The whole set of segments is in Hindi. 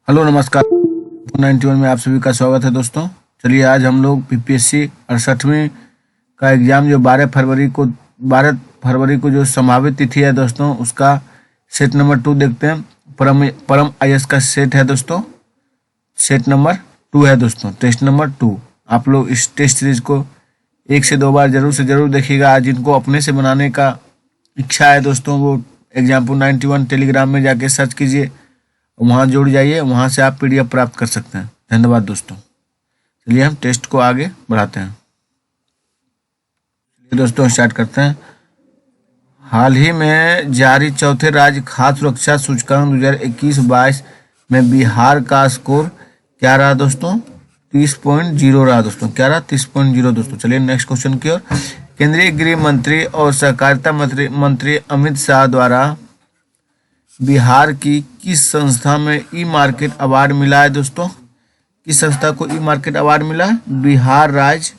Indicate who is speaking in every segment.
Speaker 1: हेलो नमस्कार। 91 में आप सभी का स्वागत है दोस्तों। चलिए आज हम लोग पीपीएससी 68वीं का एग्ज़ाम जो 12 फरवरी को जो संभावित तिथि है दोस्तों, उसका सेट नंबर 2 देखते हैं। परम आईएएस का सेट है दोस्तों, सेट नंबर 2 है दोस्तों, टेस्ट नंबर 2। आप लोग इस टेस्ट सीरीज को 1 से 2 बार जरूर से जरूर देखिएगा। आज जिनको अपने से बनाने का इच्छा है दोस्तों, वो एग्जाम्पल 91 टेलीग्राम में जाके सर्च कीजिए, वहाँ जुड़ जाइए, वहाँ से आप पीडीएफ प्राप्त कर सकते हैं। धन्यवाद दोस्तों। चलिए हम टेस्ट को आगे बढ़ाते हैं। चलिए दोस्तों स्टार्ट करते हैं। हाल ही में जारी चौथे राज्य खाद्य सुरक्षा सूचकांक 2021-22 में बिहार का स्कोर क्या रहा दोस्तों? 30.0 रहा दोस्तों। क्या रहा? 30.0 दोस्तों। चलिए नेक्स्ट क्वेश्चन की ओर। केंद्रीय गृह मंत्री और सहकारिता मंत्री अमित शाह द्वारा बिहार की किस संस्था में ई मार्केट अवार्ड मिला है दोस्तों? किस संस्था को ई मार्केट अवार्ड मिला है? बिहार राज्य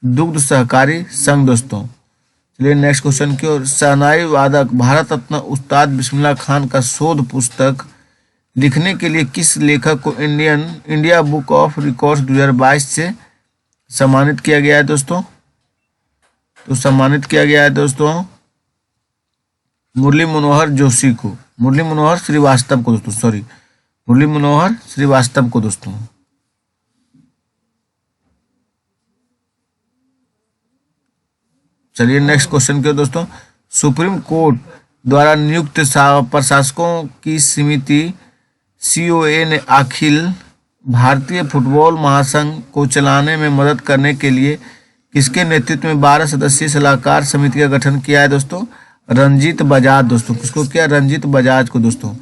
Speaker 1: दुग्ध सहकारी संघ दोस्तों। चलिए नेक्स्ट क्वेश्चन की ओर। शहनाई वादक भारत रत्न उस्ताद बिस्मिल्लाह खान का शोध पुस्तक लिखने के लिए किस लेखक को इंडिया बुक ऑफ रिकॉर्ड्स 2022 से सम्मानित किया गया है दोस्तों? तो सम्मानित किया गया है दोस्तों मुरली मनोहर जोशी को, मुरली मनोहर श्रीवास्तव को दोस्तों, मुरली मनोहर श्रीवास्तव को दोस्तों। चलिए नेक्स्ट क्वेश्चन के दोस्तों। सुप्रीम कोर्ट द्वारा नियुक्त प्रशासकों की समिति सीओए ने अखिल भारतीय फुटबॉल महासंघ को चलाने में मदद करने के लिए किसके नेतृत्व में 12 सदस्यीय सलाहकार समिति का गठन किया है दोस्तों? रंजीत बजाज दोस्तों। किसको किया? रंजीत बजाज को दोस्तों।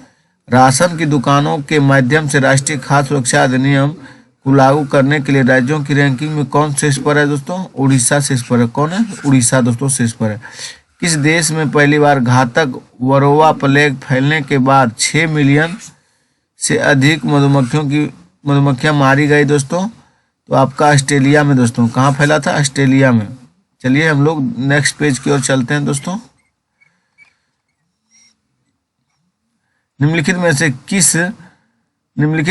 Speaker 1: राशन की दुकानों के माध्यम से राष्ट्रीय खाद्य सुरक्षा अधिनियम को लागू करने के लिए राज्यों की रैंकिंग में कौन शीर्ष पर है दोस्तों? उड़ीसा शीर्ष पर है। कौन है? उड़ीसा दोस्तों शीर्ष पर है। किस देश में पहली बार घातक वरोवा प्लेग फैलने के बाद 6 मिलियन से अधिक मधुमक्खियां मारी गई दोस्तों? तो आपका ऑस्ट्रेलिया में दोस्तों। कहाँ फैला था? ऑस्ट्रेलिया में। चलिए हम लोग नेक्स्ट पेज की ओर चलते हैं दोस्तों। निम्नलिखित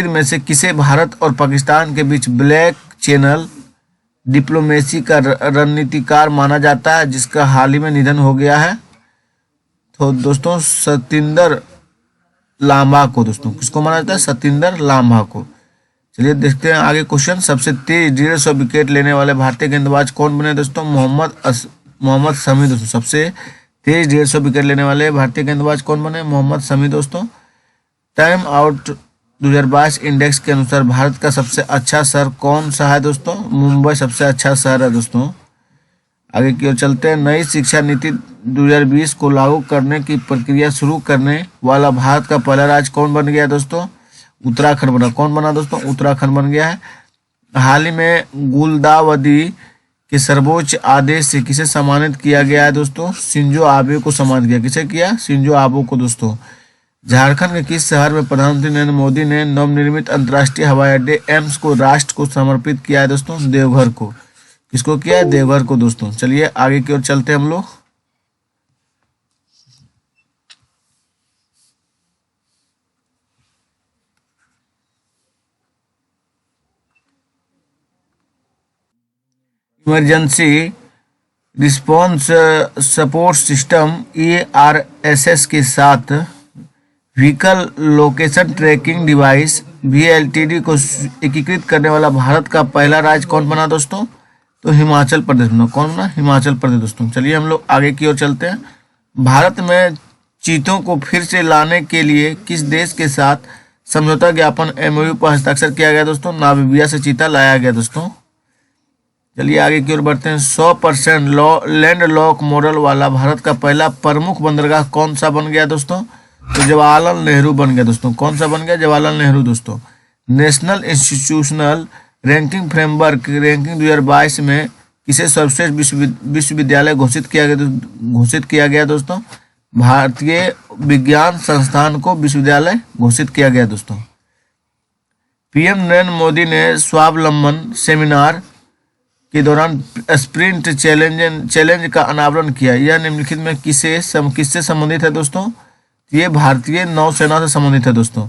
Speaker 1: में से किसे भारत और पाकिस्तान के बीच ब्लैक चैनल डिप्लोमेसी का रणनीतिकार माना जाता है, जिसका हाल ही में निधन हो गया है? तो दोस्तों सतिंदर लांबा को दोस्तों। किसको माना जाता है? सतिंदर लांबा को। चलिए देखते हैं आगे क्वेश्चन। सबसे तेज 150 विकेट लेने वाले भारतीय गेंदबाज कौन बने दोस्तों? मोहम्मद शमी दोस्तों। सबसे तेज 150 विकेट लेने वाले भारतीय गेंदबाज कौन बने? मोहम्मद शमी दोस्तों। टाइम आउट 2022 इंडेक्स के अनुसार भारत का सबसे अच्छा शहर कौन सा है दोस्तों? मुंबई सबसे अच्छा शहर है दोस्तों। आगे की ओर चलते हैं। नई शिक्षा नीति 2020 को लागू करने की प्रक्रिया शुरू करने वाला भारत का पहला राज्य कौन बन गया दोस्तों? उत्तराखंड बना। कौन बना दोस्तों? उत्तराखंड बन गया है। हाल ही में गुलदावदी के सर्वोच्च आदेश से किसे सम्मानित किया गया है दोस्तों? शिंजो आबे को सम्मानित किया। किसे किया? शिंजो आबे को दोस्तों। झारखंड के किस शहर में प्रधानमंत्री नरेंद्र मोदी ने नवनिर्मित अंतर्राष्ट्रीय हवाई अड्डे एम्स को राष्ट्र को समर्पित किया है दोस्तों? देवघर को। किसको किया है? देवघर को दोस्तों। चलिए आगे की ओर चलते हैं हम लोग। Emergency response support system ERSS के साथ vehicle location tracking device VLTD को एकीकृत करने वाला भारत का पहला राज्य कौन बना दोस्तों? तो हिमाचल प्रदेश बना। कौन बना? हिमाचल प्रदेश दोस्तों। चलिए हम लोग आगे की ओर चलते हैं। भारत में चीतों को फिर से लाने के लिए किस देश के साथ समझौता ज्ञापन MOU पर हस्ताक्षर किया गया दोस्तों? नामीबिया से चीता लाया गया दोस्तों। चलिए आगे की ओर बढ़ते हैं। 100% लैंड लॉक मॉडल वाला भारत का पहला प्रमुख बंदरगाह कौन सा बन गया दोस्तों? तो जवाहरलाल नेहरू बन गया दोस्तों। कौन सा बन गया? जवाहरलाल नेहरू दोस्तों। National institutional ranking framework ranking 2022 में किसे सर्वश्रेष्ठ विश्वविद्यालय घोषित किया गया दोस्तों? भारतीय विज्ञान संस्थान को विश्वविद्यालय घोषित किया गया दोस्तों। PM नरेंद्र मोदी ने स्वावलंबन सेमिनार के दौरान स्प्रिंट चैलेंज का अनावरण किया। यह निम्नलिखित में किससे संबंधित है दोस्तों? ये भारतीय नौसेना से संबंधित है दोस्तों।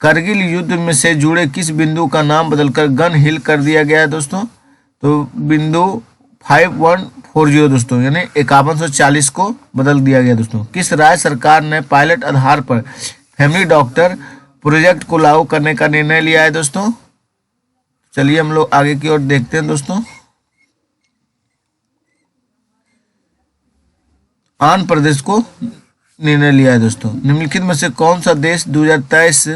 Speaker 1: करगिल युद्ध में से जुड़े किस बिंदु का नाम बदलकर गन हिल कर दिया गया है दोस्तों? तो बिंदु 5140 दोस्तों, यानी 5140 को बदल दिया गया दोस्तों। किस राज्य सरकार ने पायलट आधार पर फैमिली डॉक्टर प्रोजेक्ट को लागू करने का निर्णय लिया है दोस्तों? चलिए हम लोग आगे की ओर देखते हैं दोस्तों। आंध्र प्रदेश को निर्णय लिया है दोस्तों। निम्नलिखित में से कौन सा देश 2023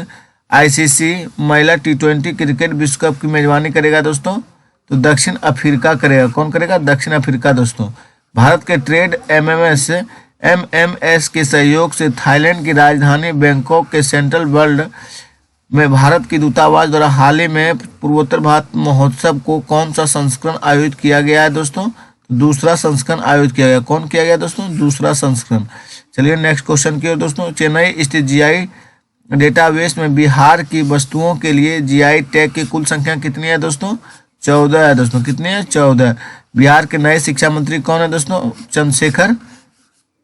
Speaker 1: आईसीसी महिला T20 क्रिकेट विश्व कप की मेजबानी करेगा दोस्तों? तो दक्षिण अफ्रीका करेगा। कौन करेगा? दक्षिण अफ्रीका दोस्तों। भारत के ट्रेड एमएमएस के सहयोग से थाईलैंड की राजधानी बैंकॉक के सेंट्रल वर्ल्ड में भारत की दूतावास द्वारा हाल ही में पूर्वोत्तर भारत महोत्सव को कौन सा संस्करण आयोजित किया गया है दोस्तों? दूसरा संस्करण आयोजित किया गया। कौन किया गया दोस्तों? दूसरा संस्करण। चलिए नेक्स्ट क्वेश्चन की ओर दोस्तों। चेन्नई स्थित जीआई डेटाबेस में बिहार की वस्तुओं के लिए जीआई टैग की कुल संख्या कितनी है दोस्तों? 14 है दोस्तों। कितनी है? 14। बिहार के नए शिक्षा मंत्री कौन है दोस्तों? चंद्रशेखर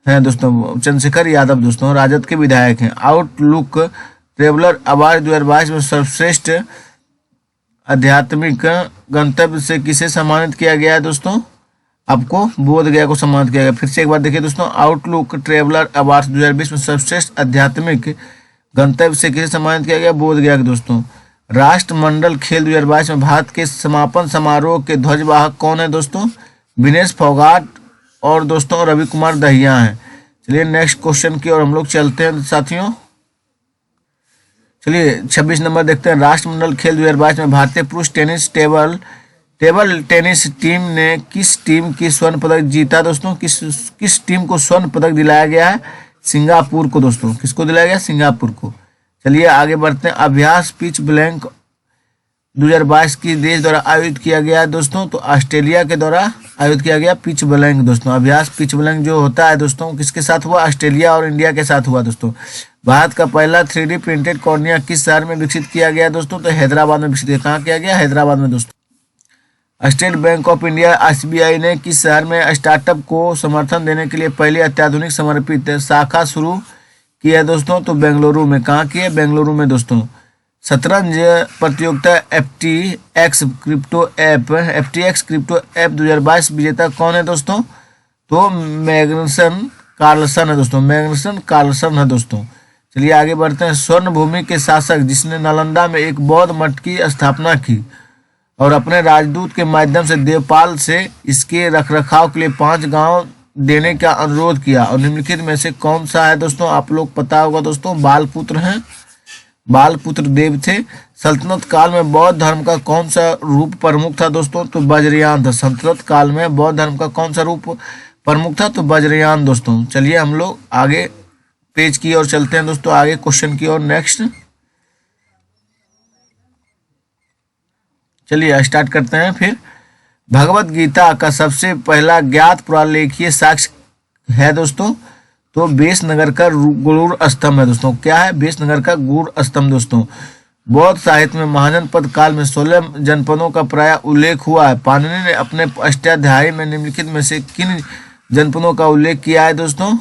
Speaker 1: है दोस्तों, चंद्रशेखर यादव दोस्तों, राजद के विधायक हैं। आउटलुक ट्रेवलर अवार्ड 2022 में सर्वश्रेष्ठ आध्यात्मिक गंतव्य से किसे सम्मानित किया गया है दोस्तों? आपको बोध गया को सम्मानित किया गया। फिर से एक बार देखिए दोस्तों, आउटलुक ट्रेवलर अवार्ड 2020 में सर्वश्रेष्ठ आध्यात्मिक गंतव्य से किसे सम्मानित किया गया? बोध गया दोस्तों। राष्ट्रमंडल खेल 2022 में भारत के समापन समारोह के ध्वजवाहक कौन है दोस्तों? विनेश फोगाट और दोस्तों रवि कुमार दहिया हैं। चलिए नेक्स्ट क्वेश्चन की ओर हम लोग चलते हैं साथियों। चलिए 26 नंबर देखते हैं। राष्ट्रमंडल खेल 2022 में भारतीय पुरुष टेनिस टेबल टेनिस टीम ने किस टीम की स्वर्ण पदक जीता दोस्तों? किस टीम को स्वर्ण पदक दिलाया गया है? सिंगापुर को दोस्तों। किसको दिलाया गया? सिंगापुर को। चलिए आगे बढ़ते हैं। अभ्यास पिच ब्लैंक 2022 की देश द्वारा आयोजित किया गया है दोस्तों? तो ऑस्ट्रेलिया के द्वारा आयोजित किया गया पिच ब्लैंक दोस्तों। अभ्यास पिच ब्लैंक जो होता है दोस्तों किसके साथ हुआ? ऑस्ट्रेलिया और इंडिया के साथ हुआ दोस्तों। भारत का पहला 3D प्रिंटेड कॉर्निया किस शहर में विकसित किया गया दोस्तों? तो हैदराबाद में विकसित किया। कहाँ किया गया? हैदराबाद में दोस्तों। State bank of India SBI ने किस शहर में स्टार्टअप को समर्थन देने के लिए पहली अत्याधुनिक समर्पित शाखा शुरू की है दोस्तों? तो बेंगलुरु में। कहाँ की है? बेंगलुरु में दोस्तों। शतरंज प्रतियोगिता FTX क्रिप्टो ऐप 2022 विजेता कौन है दोस्तों? तो मैग्नसन कार्लसन है दोस्तों। मैग्नसन कार्लसन है दोस्तों। चलिए आगे बढ़ते हैं। स्वर्ण भूमि के शासक जिसने नालंदा में एक बौद्ध मठ की स्थापना की और अपने राजदूत के माध्यम से देवपाल से इसके रखरखाव के लिए 5 गांव देने का अनुरोध किया और निम्नलिखित में से कौन सा है दोस्तों? आप लोग पता होगा दोस्तों, बालपुत्र हैं। बालपुत्र देव थे। सल्तनत काल में बौद्ध धर्म का कौन सा रूप प्रमुख था दोस्तों? तो वज्रयान था। सल्तनत काल में बौद्ध धर्म का कौन सा रूप प्रमुख था? तो वज्रयान दोस्तों। चलिए हम लोग आगे पेज की ओर चलते हैं दोस्तों, आगे क्वेश्चन की ओर। नेक्स्ट चलिए स्टार्ट करते हैं। फिर भगवत गीता का सबसे पहला ज्ञात पुरालेखीय साक्ष्य है दोस्तों? तो बेसनगर का गुरूर स्तंभ है दोस्तों। क्या है? बेसनगर का गुरूर स्तंभ दोस्तों। बौद्ध साहित्य में महाजनपद काल में 16 जनपदों का प्राय उल्लेख हुआ है। पाणिनि ने अपने अष्टाध्यायी में निम्नलिखित में से किन जनपदों का उल्लेख किया है दोस्तों?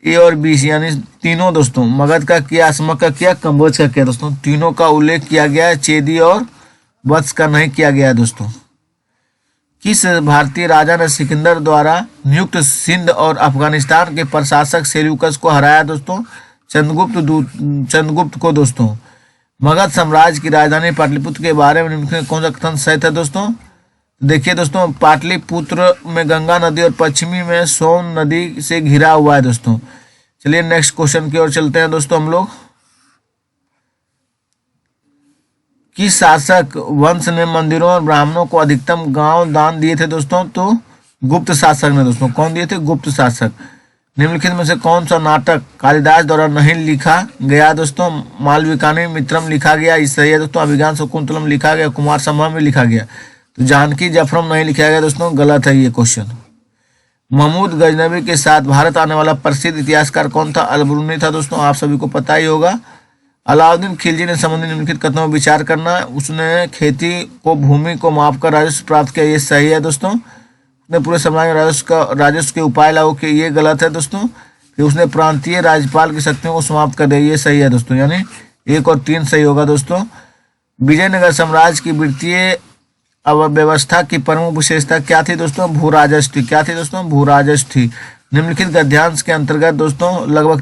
Speaker 1: A और B यानी तीनों दोस्तों। मगध का किया, असमक का किया, कम्बोज का किया दोस्तों। तीनों का उल्लेख किया गया है, चेदी और वत्स का नहीं किया गया दोस्तों। किस भारतीय राजा ने सिकंदर द्वारा नियुक्त सिंध और अफगानिस्तान के प्रशासक सेल्यूकस को हराया दोस्तों? चंद्रगुप्त को दोस्तों। मगध साम्राज्य की राजधानी पाटलिपुत्र के बारे में निम्नलिखित कौन सा कथन सही था दोस्तों? देखिए दोस्तों, पाटलिपुत्र में गंगा नदी और पश्चिमी में सोन नदी से घिरा हुआ है दोस्तों। चलिए नेक्स्ट क्वेश्चन की ओर चलते हैं दोस्तों हम लोग। किस शासक वंश ने मंदिरों और ब्राह्मणों को अधिकतम गांव दान दिए थे दोस्तों? तो गुप्त शासक ने दोस्तों। कौन दिए थे? गुप्त शासक। निम्नलिखित में से कौन सा नाटक कालिदास द्वारा नहीं लिखा गया दोस्तों? मालविकाग्नि मित्रम लिखा गया, इस सही है दोस्तों। अभिज्ञान शकुंतलम लिखा गया, कुमार संभव में लिखा गया। तो जानकी जफरम नहीं लिखा गया दोस्तों, गलत है ये क्वेश्चन। महमूद गजनवी के साथ भारत आने वाला प्रसिद्ध इतिहासकार कौन था? अलबरूनी था दोस्तों, आप सभी को पता ही होगा। अलाउद्दीन खिलजी ने संबंधित निम्नलिखित कथनों पर विचार करना। उसने खेती को भूमि को मापकर राजस्व प्राप्त किया, ये सही है दोस्तों। उसने पूरे समाज में राजस्व के उपाय लागू किए, ये गलत है दोस्तों। फिर उसने प्रांतीय राज्यपाल की शक्तियों को समाप्त कर दिया, ये सही है दोस्तों। यानी 1 और 3 सही होगा दोस्तों। विजयनगर साम्राज्य की वित्तीय अव्यवस्था की प्रमुख विशेषता क्या थी दोस्तों? भू राजस्व थी। क्या थी दोस्तों? भू राजस्व थी। निम्नलिखित गद्यांश के अंतर्गत दोस्तों लगभग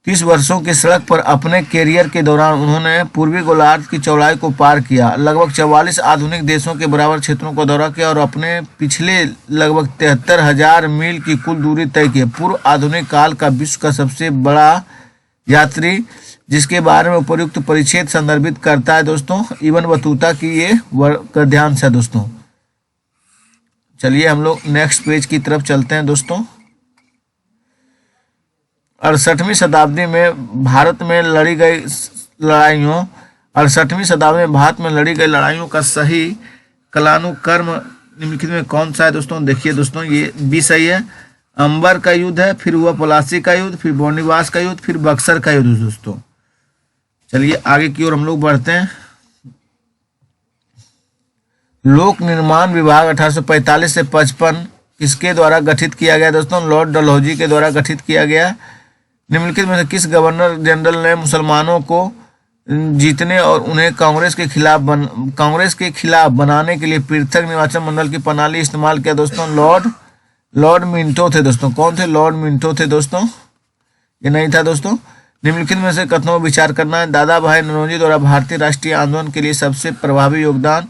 Speaker 1: 30 वर्षों की सड़क पर अपने कैरियर के दौरान उन्होंने पूर्वी गोलार्ध की चौड़ाई को पार किया, लगभग 44 आधुनिक देशों के बराबर क्षेत्रों को दौरा किया और अपने पिछले लगभग 73,000 मील की कुल दूरी तय की। पूर्व आधुनिक काल का विश्व का सबसे बड़ा यात्री जिसके बारे में उपयुक्त परिच्छेद संदर्भित करता है दोस्तों इब्न बतूता की ये गद्यांश है दोस्तों। चलिए हम लोग नेक्स्ट पेज की तरफ चलते हैं दोस्तों। 68वीं शताब्दी में भारत में लड़ी गई लड़ाइयों 68वीं शताब्दी में भारत में लड़ी गई लड़ाइयों का सही कालानुक्रम निम्नलिखित में कौन सा है दोस्तों? देखिए दोस्तों ये भी सही है। अंबर का युद्ध है, फिर हुआ पलासी का युद्ध, फिर बोर्निवास का युद्ध, फिर बक्सर का युद्ध दोस्तों। चलिए आगे की ओर हम लोग बढ़ते हैं। लोक निर्माण विभाग 1845 से 55 किसके द्वारा गठित किया गया दोस्तों? लॉर्ड डलहौजी के द्वारा गठित किया गया। निम्नलिखित में से किस गवर्नर जनरल ने मुसलमानों को जीतने और उन्हें कांग्रेस के खिलाफ बनाने के लिए पृथक निर्वाचन मंडल की प्रणाली इस्तेमाल किया दोस्तों? लॉर्ड मिंटो थे दोस्तों। कौन थे? लॉर्ड मिंटो थे दोस्तों। ये नहीं था दोस्तों। निम्नलिखित में से कथनों पर विचार करना है। दादा भाई नौरोजी द्वारा भारतीय राष्ट्रीय आंदोलन के लिए सबसे प्रभावी योगदान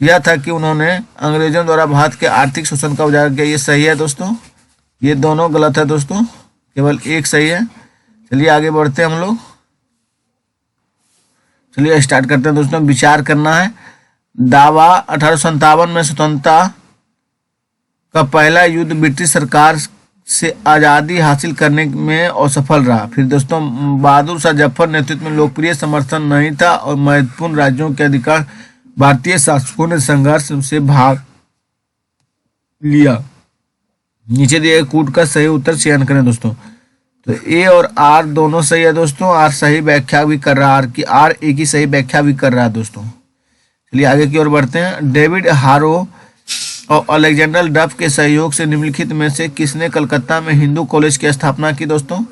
Speaker 1: यह था कि उन्होंने अंग्रेजों द्वारा भारत के आर्थिक शोषण का उजागर किया। ये सही है दोस्तों। ये दोनों गलत है दोस्तों, केवल एक सही है। चलिए आगे बढ़ते हैं हम लोग। चलिए स्टार्ट करते हैं दोस्तों। विचार करना है। दावा 1857 में स्वतंत्रता का पहला युद्ध ब्रिटिश सरकार से आज़ादी हासिल करने में असफल रहा। फिर दोस्तों बहादुर शाह जफर नेतृत्व में लोकप्रिय समर्थन नहीं था और महत्वपूर्ण राज्यों के अधिकार भारतीय शासकों ने संघर्ष से भाग लिया। नीचे दिए कूट का सही उत्तर चयन करें दोस्तों। तो ए और आर दोनों सही है दोस्तों। आर सही व्याख्या भी कर रहा है, आर एक ही सही व्याख्या भी कर रहा है दोस्तों। चलिए आगे की ओर बढ़ते हैं। डेविड हारो और अलेक्जेंडर डफ के सहयोग से निम्नलिखित में से किसने कलकत्ता में हिंदू कॉलेज की स्थापना की दोस्तों?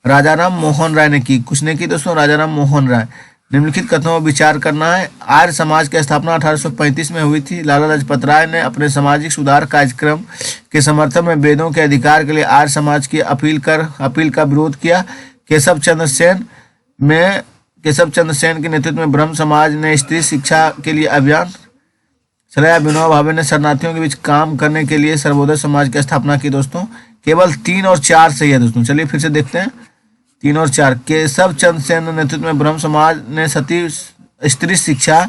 Speaker 1: राजाराम मोहन राय ने की। किसने की दोस्तों? राजाराम मोहन राय। निम्नलिखित कथनों पर विचार करना है। आर्य समाज की स्थापना 1835 में हुई थी। लाला लाजपत राय ने अपने सामाजिक सुधार कार्यक्रम के समर्थन में वेदों के अधिकार के लिए आर्य समाज की अपील का विरोध किया। केशव चंद्र सेन के नेतृत्व में ब्रह्म समाज ने स्त्री शिक्षा के लिए अभियान चलाया। विनोबा भावे ने शरणार्थियों के बीच काम करने के लिए सर्वोदय समाज की स्थापना की दोस्तों। केवल 3 और 4 सही है दोस्तों। चलिए फिर से देखते हैं 3 और 4। केशव चंद्र सेन नेतृत्व में ब्रह्म समाज ने स्त्री शिक्षा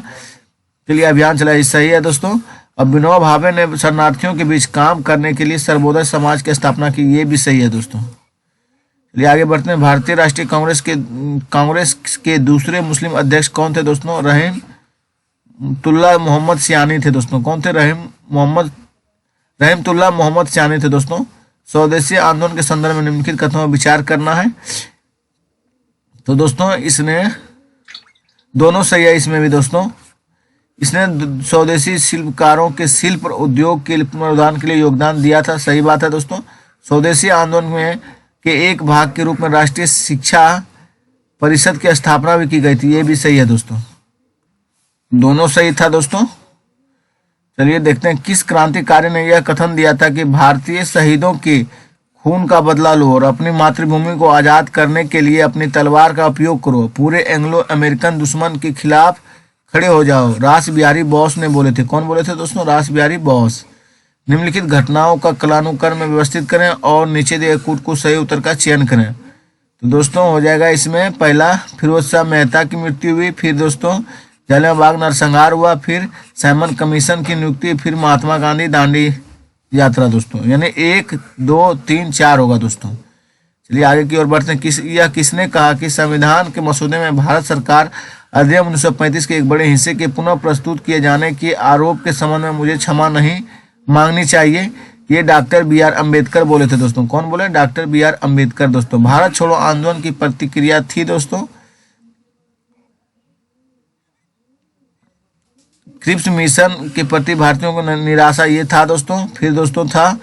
Speaker 1: के लिए अभियान चलाया। सही है दोस्तों। और विनोबा भावे ने शरणार्थियों के बीच काम करने के लिए सर्वोदय समाज की स्थापना की। ये भी सही है दोस्तों। चलिए आगे बढ़ते हैं। भारतीय राष्ट्रीय कांग्रेस के दूसरे मुस्लिम अध्यक्ष कौन थे दोस्तों? रहीमतुल्लाह मोहम्मद सियानी थे दोस्तों। कौन थे? रहीमतुल्लाह मोहम्मद सियानी थे दोस्तों। स्वदेशी आंदोलन के संदर्भ में निम्नलिखित कथनों पर विचार करना है। तो दोस्तों इसने दोनों सही है। इसमें भी दोस्तों इसने स्वदेशी शिल्पकारों के शिल्प उद्योग के पुनरुद्धार के लिए योगदान दिया था। सही बात है दोस्तों। स्वदेशी आंदोलन में के एक भाग के रूप में राष्ट्रीय शिक्षा परिषद की स्थापना भी की गई थी। ये भी सही है दोस्तों। दोनों सही था दोस्तों। चलिए देखते हैं किस क्रांतिकारी ने यह कथन दिया था कि भारतीय शहीदों के खून का बदला लो और अपनी मातृभूमि को आजाद करने के लिए अपनी तलवार का उपयोग करो। पूरे एंग्लो अमेरिकन दुश्मन के खिलाफ खड़े हो जाओ। रास बिहारी बोस ने बोले थे। कौन बोले थे दोस्तों? रास बिहारी बोस। निम्नलिखित घटनाओं का कालानुक्रम में व्यवस्थित करें और नीचे दिए कूट को सही उत्तर का चयन करें। तो दोस्तों हो जाएगा इसमें पहला फिरोज शाह मेहता की मृत्यु हुई, फिर दोस्तों जलियांवाला बाग नरसंहार हुआ, फिर साइमन कमीशन की नियुक्ति, फिर महात्मा गांधी दांडी यात्रा दोस्तों। यानी 1 2 3 4 होगा दोस्तों। चलिए आगे की ओर बढ़ते हैं। किसने कहा कि संविधान के मसौदे में भारत सरकार अधिनियम 1935 के एक बड़े हिस्से के पुनः प्रस्तुत किए जाने के आरोप के संबंध में मुझे क्षमा नहीं मांगनी चाहिए? ये डॉक्टर बी.आर. अम्बेडकर बोले थे दोस्तों। कौन बोले? Doctor B R. अम्बेडकर दोस्तों। भारत छोड़ो आंदोलन की प्रतिक्रिया थी दोस्तों क्रिप्स मिशन के प्रति भारतीयों को निराशा, ये था दोस्तों। फिर दोस्तों था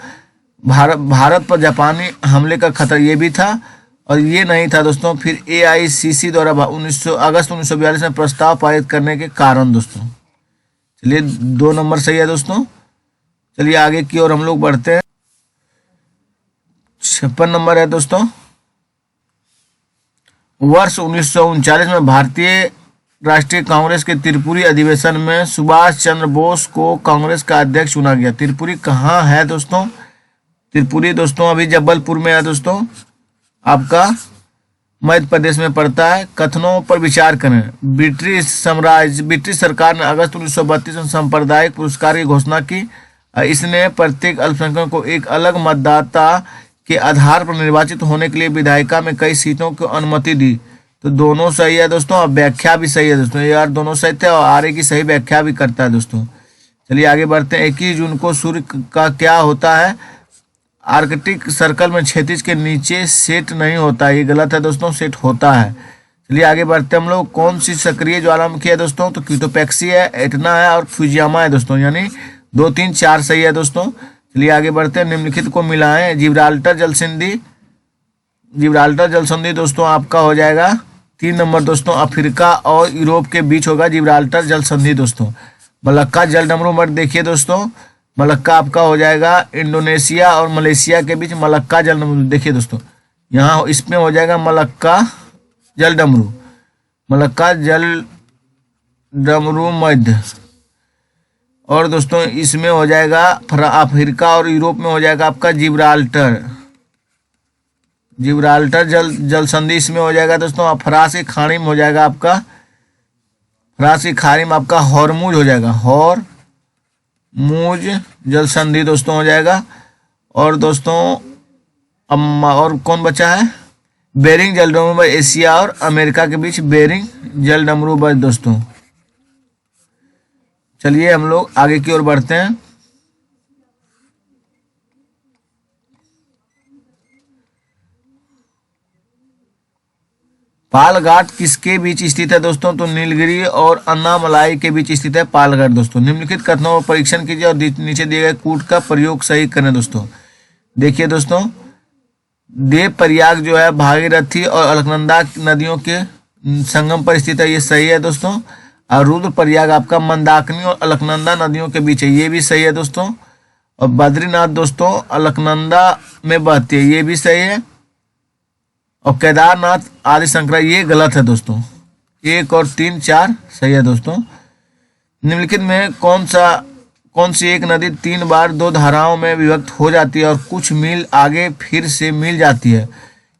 Speaker 1: भारत पर जापानी हमले का खतरा, ये भी था। और ये नहीं था दोस्तों। फिर AICC द्वारा 1900 अगस्त 1942 में प्रस्ताव पारित करने के कारण दोस्तों। चलिए 2 नंबर सही है दोस्तों। चलिए आगे की ओर हम लोग बढ़ते हैं। 56 नंबर है दोस्तों। वर्ष 1939 में भारतीय राष्ट्रीय कांग्रेस के त्रिपुरी अधिवेशन में सुभाष चंद्र बोस को कांग्रेस का अध्यक्ष चुना गया। त्रिपुरी कहाँ है दोस्तों? त्रिपुरी दोस्तों अभी जबलपुर में है दोस्तों, आपका मध्य प्रदेश में पड़ता है। कथनों पर विचार करें। ब्रिटिश सरकार ने अगस्त 1932 में सांप्रदायिक पुरस्कार की घोषणा की। इसने प्रत्येक अल्पसंख्यक को एक अलग मतदाता के आधार पर निर्वाचित होने के लिए विधायिका में कई सीटों को अनुमति दी। तो दोनों सही है दोस्तों, और व्याख्या भी सही है दोस्तों। यार दोनों सही थे और आर्य की सही व्याख्या भी करता है दोस्तों। चलिए आगे बढ़ते हैं। 21 जून को सूर्य का क्या होता है? आर्कटिक सर्कल में क्षैतिज के नीचे सेट नहीं होता, ये गलत है दोस्तों, सेट होता है। चलिए आगे बढ़ते हैं हम लोग। कौन सी सक्रिय ज्वालामुखी है दोस्तों? तो क्यूटोपैक्सी है, एटना है और फ्यूजियामा है दोस्तों। यानी 2, 3, 4 सही है दोस्तों। चलिए आगे बढ़ते हैं। निम्नलिखित को मिलाएं। जिब्राल्टर जलसंधि दोस्तों आपका हो जाएगा 3 नंबर दोस्तों। अफ्रीका और यूरोप के बीच होगा जिब्राल्टर जलसंधि दोस्तों। मलक्का जलडमरू मठ देखिए दोस्तों, मलक्का आपका हो जाएगा इंडोनेशिया और मलेशिया के बीच मलक्का जलडमरू। देखिए दोस्तों यहाँ इसमें हो जाएगा मलक्का जलडमरू मध्य। और दोस्तों इसमें हो जाएगा अफ्रीका और यूरोप में हो जाएगा आपका जिब्राल्टर जलसंधि इसमें हो जाएगा दोस्तों। फरासी खाड़ी में हो जाएगा आपका, फरासी खाड़ी में आपका हॉर्मुज हो जाएगा, हॉर्मुज जलसंधि दोस्तों हो जाएगा। और दोस्तों और कौन बचा है? बेरिंग जलडमरू एशिया और अमेरिका के बीच बेरिंग जलडमरू दोस्तों। चलिए हम लोग आगे की ओर बढ़ते हैं। पालघाट किसके बीच स्थित है दोस्तों? तो नीलगिरी और अन्नामलाई के बीच स्थित है पालघाट दोस्तों। निम्नलिखित कथनों पर परीक्षण कीजिए और नीचे दिए गए कूट का प्रयोग सही करें दोस्तों। देखिए दोस्तों देव प्रयाग जो है भागीरथी और अलकनंदा नदियों के संगम पर स्थित है, ये सही है दोस्तों। और रुद्र प्रयाग आपका मंदाकिनी और अलकनंदा नदियों के बीच है, ये भी सही है दोस्तों। और बद्रीनाथ दोस्तों अलकनंदा में बहती है, ये भी सही है। और केदारनाथ आदि शंकरा ये गलत है दोस्तों। 1 और 3, 4 सही है दोस्तों। निम्नलिखित में कौन सी एक नदी 3 बार 2 धाराओं में विभक्त हो जाती है और कुछ मील आगे फिर से मिल जाती है?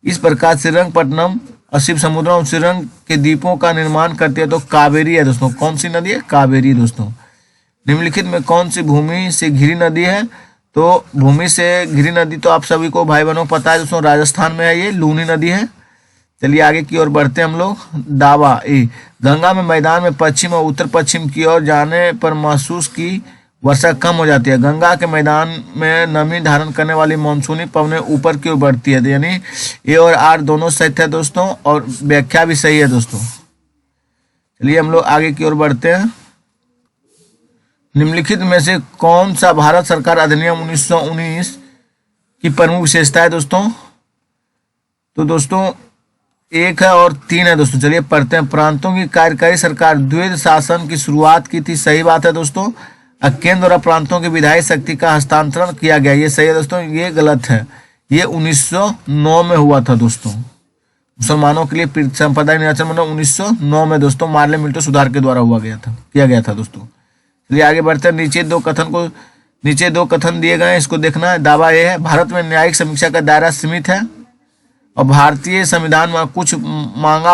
Speaker 1: इस प्रकार श्रीरंगपट्टनम और शिव समुद्रम श्रीरंग के द्वीपों का निर्माण करती है। तो कावेरी है दोस्तों। कौन सी नदी है? कावेरी दोस्तों। निम्नलिखित में कौन सी भूमि से घिरी नदी है? तो भूमि से घिरी नदी तो आप सभी को भाई बहनों पता है दोस्तों, राजस्थान में है, ये लूनी नदी है। चलिए आगे की ओर बढ़ते हैं हम लोग। दावा गंगा में मैदान में पश्चिम और उत्तर पश्चिम की ओर जाने पर महसूस की वर्षा कम हो जाती है। गंगा के मैदान में नमी धारण करने वाली मानसूनी पवनें ऊपर की ओर बढ़ती है। यानी ए और आर दोनों सही है दोस्तों, और व्याख्या भी सही है दोस्तों। चलिए हम लोग आगे की ओर बढ़ते हैं। निम्नलिखित में से कौन सा भारत सरकार अधिनियम 1919 की प्रमुख विशेषता है दोस्तों? तो दोस्तों 1 है और 3 है दोस्तों। चलिए पढ़ते हैं। प्रांतों की कार्यकारी सरकार द्वैध शासन की शुरुआत की थी, सही बात है दोस्तों। केंद्र द्वारा प्रांतों की विधायी शक्ति का हस्तांतरण किया गया, ये सही है दोस्तों, ये गलत है। ये 1909 में हुआ था दोस्तों। मुसलमानों के लिए सांप्रदायिक निर्वाचन 1909 में दोस्तों मार्ले मिंटो सुधार के द्वारा किया गया था दोस्तों। चलिए आगे बढ़ते हैं। नीचे दो कथन दिए गए हैं, इसको देखना है। दावा यह है भारत में न्यायिक समीक्षा का दायरा सीमित है और भारतीय संविधान में कुछ मांगा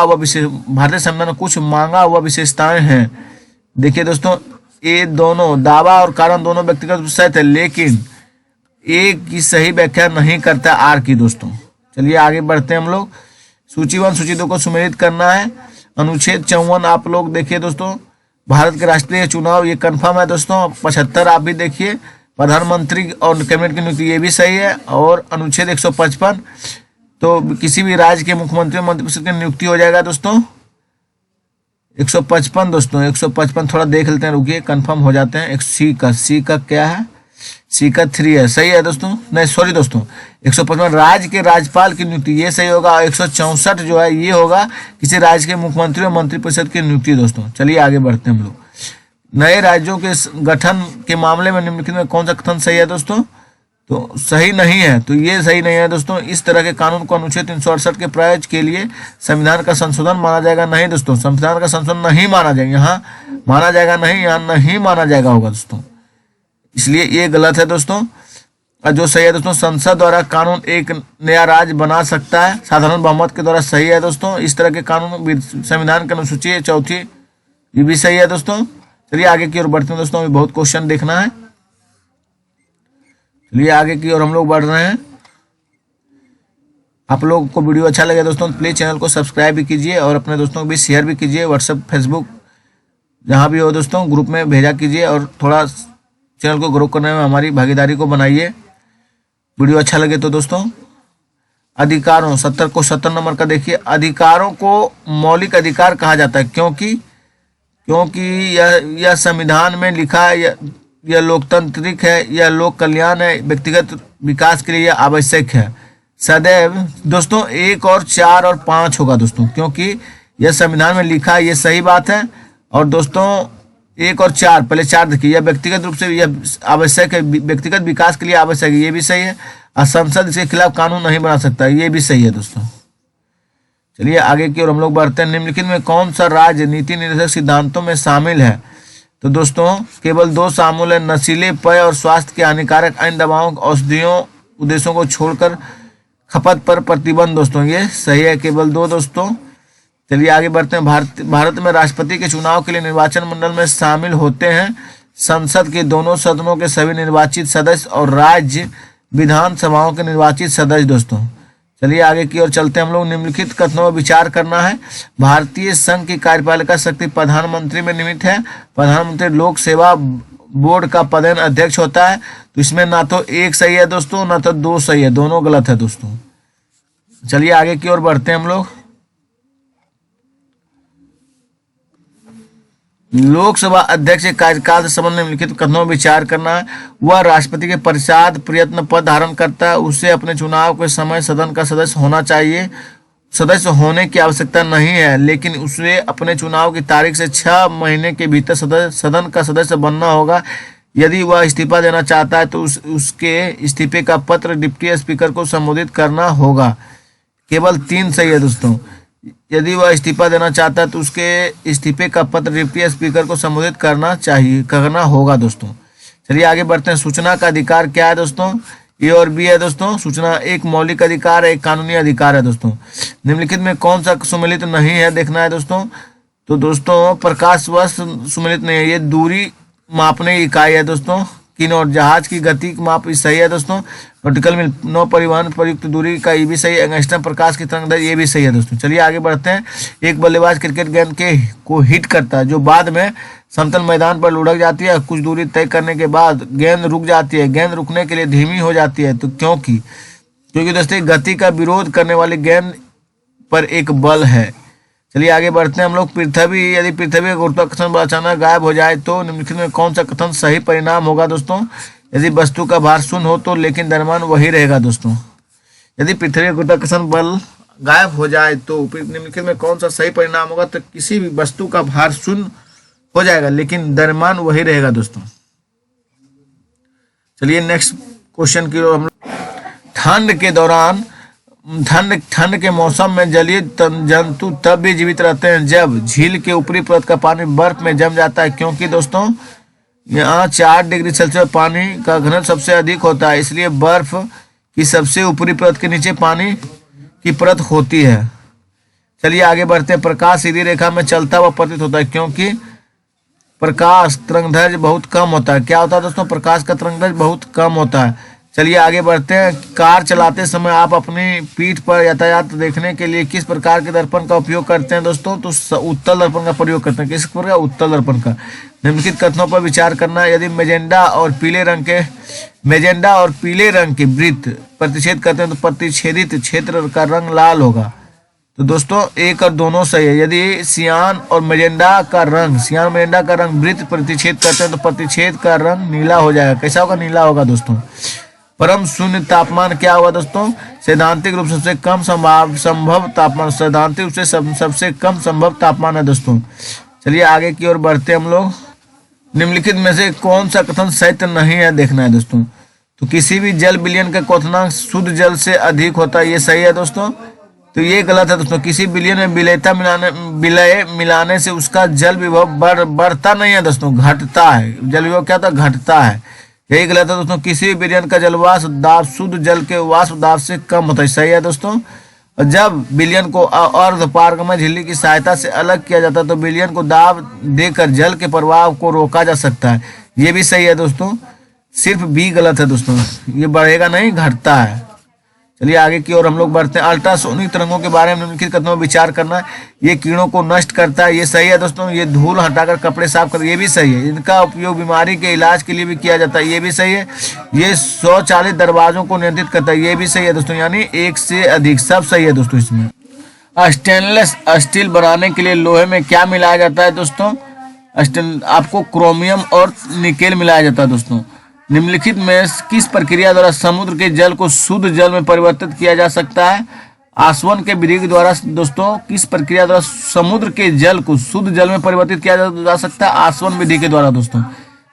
Speaker 1: हुआ विशेषताएं हैं। देखिए दोस्तों ये दोनों दावा और कारण दोनों व्यक्तिगत विषय थे, लेकिन एक की सही व्याख्या नहीं करता आर की दोस्तों। चलिए आगे बढ़ते हैं हम लोग। सूची 1 सूची 2 को सुमेलित करना है। अनुच्छेद 54 आप लोग देखिए दोस्तों, भारत के राष्ट्रीय चुनाव ये कंफर्म है दोस्तों। 75 आप भी देखिए, प्रधानमंत्री और कैबिनेट की नियुक्ति ये भी सही है। और अनुच्छेद 155 तो किसी भी राज्य के मुख्यमंत्री मंत्रिपरिषद की नियुक्ति हो जाएगा दोस्तों। 155 दोस्तों 155 थोड़ा देख लेते हैं, रुकिए कंफर्म हो जाते हैं। सी का क्या है? सी का 3 है, सही है दोस्तों। नहीं सॉरी दोस्तों, 155 राज्य के राज्यपाल की नियुक्ति, ये सही होगा। 164 जो है ये होगा किसी राज्य के मुख्यमंत्री और मंत्रिपरिषद की नियुक्ति दोस्तों। चलिए आगे बढ़ते हैं हम लोग। नए राज्यों के गठन के मामले में निम्नलिखित में कौन सा कथन सही है दोस्तों? तो सही नहीं है, तो ये सही नहीं है दोस्तों। इस तरह के कानून को अनुच्छेद 368 के प्रयोग के लिए संविधान का संशोधन माना जाएगा नहीं दोस्तों। संविधान का संशोधन नहीं माना जाएगा, यहाँ माना जाएगा नहीं, यहाँ नहीं माना जाएगा होगा दोस्तों, इसलिए ये गलत है दोस्तों। और जो सही है दोस्तों, संसद द्वारा कानून एक नया राज्य बना सकता है साधारण बहुमत के द्वारा, सही है दोस्तों। इस तरह के कानून संविधान की अनुसूची 4 ये भी सही है दोस्तों। चलिए आगे की ओर बढ़ते हैं दोस्तों, अभी बहुत क्वेश्चन देखना है। चलिए आगे की ओर हम लोग बढ़ रहे हैं। आप लोगों को वीडियो अच्छा लगे दोस्तों तो प्लीज चैनल को सब्सक्राइब भी कीजिए और अपने दोस्तों को भी शेयर भी कीजिए। व्हाट्सएप, फेसबुक जहाँ भी हो दोस्तों ग्रुप में भेजा कीजिए और थोड़ा चैनल को ग्रो करने में हमारी भागीदारी को बनाइए। वीडियो अच्छा लगे तो दोस्तों। अधिकारों 70 नंबर का देखिए। अधिकारों को मौलिक अधिकार कहा जाता है क्योंकि यह संविधान में लिखा है, यह लोकतांत्रिक है, यह लोक कल्याण है, व्यक्तिगत विकास के लिए यह आवश्यक है। सदैव दोस्तों 1 और 4 और 5 होगा दोस्तों, क्योंकि यह संविधान में लिखा है, ये सही बात है। और दोस्तों 1 और 4, पहले 4 देखिए, यह व्यक्तिगत रूप से यह आवश्यक है, व्यक्तिगत विकास के लिए आवश्यक है, ये भी सही है। और संसद इसके खिलाफ कानून नहीं बना सकता, ये भी सही है दोस्तों। चलिए आगे की ओर हम लोग बढ़ते हैं। निम्नलिखित में कौन सा राज्य नीति निर्देशक सिद्धांतों में शामिल है? तो दोस्तों केवल 2 शामिल है, नशीले पेय और स्वास्थ्य के हानिकारक अन्य दवाओं, औषधियों उद्देश्यों को छोड़कर खपत पर प्रतिबंध दोस्तों, ये सही है, केवल 2 दोस्तों। चलिए आगे बढ़ते हैं। भारत में राष्ट्रपति के चुनाव के लिए निर्वाचन मंडल में शामिल होते हैं संसद के दोनों सदनों के सभी निर्वाचित सदस्य और राज्य विधानसभाओं के निर्वाचित सदस्य दोस्तों। चलिए आगे की ओर चलते हैं हम लोग। निम्नलिखित कथनों पर विचार करना है। भारतीय संघ की कार्यपालिका शक्ति प्रधानमंत्री में निमित्त है। प्रधानमंत्री लोक सेवा बोर्ड का पदेन अध्यक्ष होता है। तो इसमें ना तो 1 सही है दोस्तों, ना तो 2 सही है, दोनों गलत है दोस्तों। चलिए आगे की ओर बढ़ते हैं हम लोग। लोकसभा अध्यक्ष के कार्यकाल से संबंधित निम्नलिखित कथनों पर विचार करना है। वह राष्ट्रपति के पश्चात प्रयत्न पद धारण करता है। उसे अपने चुनाव के समय सदन का सदस्य होना चाहिए, सदस्य होने की आवश्यकता नहीं है, लेकिन उसे अपने चुनाव की तारीख से 6 महीने के भीतर सदन का सदस्य बनना होगा। यदि वह इस्तीफा देना चाहता है तो उसके इस्तीफे का पत्र डिप्टी स्पीकर को संबोधित करना होगा। केवल 3 सही है दोस्तों। यदि वह इस्तीफा देना चाहता है तो उसके इस्तीफे का पत्र डिप्टी स्पीकर को संबोधित करना होगा दोस्तों। चलिए आगे बढ़ते हैं। सूचना का अधिकार क्या है दोस्तों? ए और बी है दोस्तों। सूचना एक मौलिक अधिकार है, एक कानूनी अधिकार है दोस्तों। निम्नलिखित में कौन सा सम्मिलित नहीं है देखना है दोस्तों। तो दोस्तों प्रकाश वर्ष सम्मिलित नहीं है, ये दूरी मापने की इकाई है दोस्तों। किनोट जहाज की गति माप सही है दोस्तों। नॉटिकल मील नौ परिवहन प्रयुक्त दूरी का ये भी सही है। एंगस्ट्रम प्रकाश की तरंगदैर्घ्य ये भी सही है दोस्तों। चलिए आगे बढ़ते हैं। एक बल्लेबाज क्रिकेट गेंद को हिट करता है जो बाद में समतल मैदान पर लुढ़क जाती है। कुछ दूरी तय करने के बाद गेंद रुक जाती है। गेंद रुकने के लिए धीमी हो जाती है तो क्योंकि दोस्तों गति का विरोध करने वाली गेंद पर एक बल है। चलिए आगे बढ़ते हैं हम लोग। यदि पृथ्वी का गुरुत्वाकर्षण बल अचानक गायब हो जाए तो निम्नलिखित में कौन सा कथन सही परिणाम होगा दोस्तों। यदि वस्तु का भार शून्य हो तो लेकिन द्रव्यमान वही रहेगा दोस्तों। यदि पृथ्वी का गुरुत्वाकर्षण बल गायब हो जाए तो निम्नलिखित में कौन सा सही परिणाम होगा। तो किसी भी वस्तु का भार शून्य हो जाएगा लेकिन द्रव्यमान वही रहेगा दोस्तों। चलिए नेक्स्ट क्वेश्चन की ओर हम लोग। ठंड के मौसम में जलीय जंतु तब भी जीवित रहते हैं जब झील के ऊपरी परत का पानी बर्फ में जम जाता है, क्योंकि दोस्तों यहाँ 4 डिग्री सेल्सियस पानी का घनत्व सबसे अधिक होता है, इसलिए बर्फ की सबसे ऊपरी परत के नीचे पानी की परत होती है। चलिए आगे बढ़ते हैं। प्रकाश सीधी रेखा में चलता हुआ प्रतीत होता है क्योंकि प्रकाश तरंगदैर्घ्य बहुत कम होता है। क्या होता है दोस्तों? प्रकाश का तरंगदैर्घ्य बहुत कम होता है। चलिए आगे बढ़ते हैं। कार चलाते समय आप अपनी पीठ पर यातायात देखने के लिए किस प्रकार के दर्पण का उपयोग करते हैं दोस्तों। तो उत्तल दर्पण का प्रयोग करते हैं। किस प्रकार? उत्तल दर्पण का। निम्नलिखित कथनों पर विचार करना। यदि मेजेंडा और पीले रंग के वृत्त प्रतिच्छेद करते हैं तो प्रतिच्छेदित क्षेत्र का रंग लाल होगा। तो दोस्तों एक और दोनों सही है। यदि सियान और मेजेंडा का रंग वृत्त प्रतिच्छेद करते हैं तो प्रतिच्छेद का रंग नीला हो जाएगा। कैसा होगा? नीला होगा दोस्तों। परम शून्य तापमान क्या होगा दोस्तों? सैद्धांतिक रूप से सबसे कम संभव तापमान, सैद्धांतिक रूप से सबसे कम संभव तापमान है दोस्तों। चलिए आगे की ओर बढ़ते हैं हम लोग। निम्नलिखित में से कौन सा कथन सत्य नहीं है देखना है दोस्तों। तो किसी भी जल विलयन का क्वथनांक शुद्ध जल से अधिक होता है, ये सही है दोस्तों। तो ये गलत है दोस्तों। किसी विलयन में विलय मिलाने से उसका जल विभव बढ़ता नहीं है दोस्तों, घटता है। जल विभव क्या होता है? घटता है। यही गलत है दोस्तों। किसी भी विलयन का जलवाष्प दाब शुद्ध जल के वाष्प दाब से कम होता है, सही है दोस्तों। और जब विलयन को अर्धपारगमय झिल्ली की सहायता से अलग किया जाता है तो विलयन को दाब देकर जल के प्रवाह को रोका जा सकता है, ये भी सही है दोस्तों। सिर्फ बी गलत है दोस्तों, ये बढ़ेगा नहीं, घटता है। चलिए आगे की ओर हम लोग बढ़ते हैं। अल्ट्रासोनिक तरंगों के बारे में निम्नलिखित कथनों में विचार करना है। ये कीड़ों को नष्ट करता है, ये सही है दोस्तों। ये धूल हटाकर कपड़े साफ करता है, ये भी सही है। इनका उपयोग बीमारी के इलाज के लिए भी किया जाता है, ये भी सही है। ये स्वचालित दरवाजों को नियंत्रित करता है, ये भी सही है दोस्तों। यानी एक से अधिक, सब सही है दोस्तों इसमें। स्टेनलेस स्टील बनाने के लिए लोहे में क्या मिलाया जाता है दोस्तों? आपको क्रोमियम और निकेल मिलाया जाता है दोस्तों। निम्नलिखित में किस प्रक्रिया द्वारा समुद्र के जल को शुद्ध जल में परिवर्तित किया जा सकता है? आसवन के विधि के द्वारा दोस्तों। किस प्रक्रिया द्वारा समुद्र के जल को शुद्ध जल में परिवर्तित किया जा सकता है? आसवन विधि के द्वारा दोस्तों।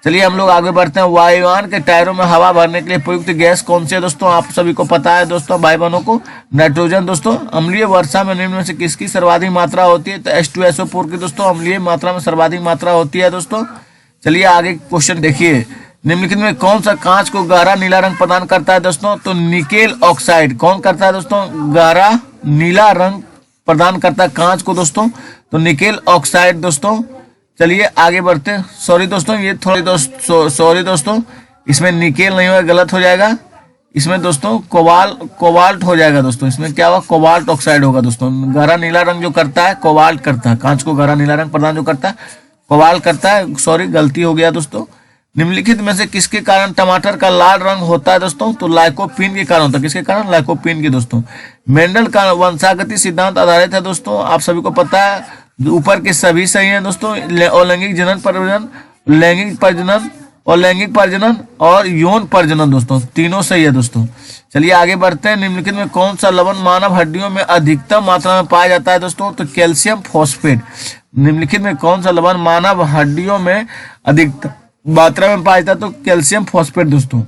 Speaker 1: चलिए हम लोग आगे बढ़ते हैं। वायुयान के टायरों में हवा भरने के लिए प्रयुक्त गैस कौन सी है दोस्तों? आप सभी को पता है दोस्तों, भाई बहनों को, नाइट्रोजन दोस्तों। अम्लीय वर्षा में निम्न में से किसकी सर्वाधिक मात्रा होती है? तो H2SO4 की दोस्तों अम्लीय मात्रा में सर्वाधिक मात्रा होती है दोस्तों। चलिए आगे क्वेश्चन देखिए। निम्नलिखित में कौन सा कांच को गहरा नीला रंग प्रदान करता है दोस्तों? तो निकेल ऑक्साइड। कौन करता है दोस्तों? गहरा नीला रंग प्रदान करता है कांच को दोस्तों, तो निकेल ऑक्साइड दोस्तों। चलिए आगे बढ़ते हैं। सॉरी दोस्तों, ये थोड़ी सॉरी दोस्तों, इसमें निकेल नहीं होगा, गलत हो जाएगा। इसमें दोस्तों कोबाल्ट हो जाएगा दोस्तों। इसमें क्या होगा? कोबाल्ट ऑक्साइड होगा दोस्तों। गहरा नीला रंग जो करता है कोबाल्ट करता है, कांच को गहरा नीला रंग प्रदान जो करता है कोबाल्ट करता है। सॉरी गलती हो गया दोस्तों। निम्नलिखित में से किसके कारण टमाटर का लाल रंग होता है दोस्तों? तो लाइकोपीन के कारण होता है। किसके कारण? लाइकोपीन के दोस्तों। मेंडल का वंशागति सिद्धांत आधारित है दोस्तों, आप सभी को पता है। ऊपर के सभी सही हैं दोस्तों। लैंगिक प्रजनन और यौन प्रजनन दोस्तों, तीनों सही है दोस्तों। चलिए आगे बढ़ते हैं। निम्नलिखित में कौन सा लवण मानव हड्डियों में अधिकतम मात्रा में पाया जाता है दोस्तों? तो कैल्शियम फॉस्फेट। निम्नलिखित में कौन सा लवण मानव हड्डियों में अधिकतम मात्रा में पाया जाता है? तो कैल्शियम फॉस्फेट दोस्तों।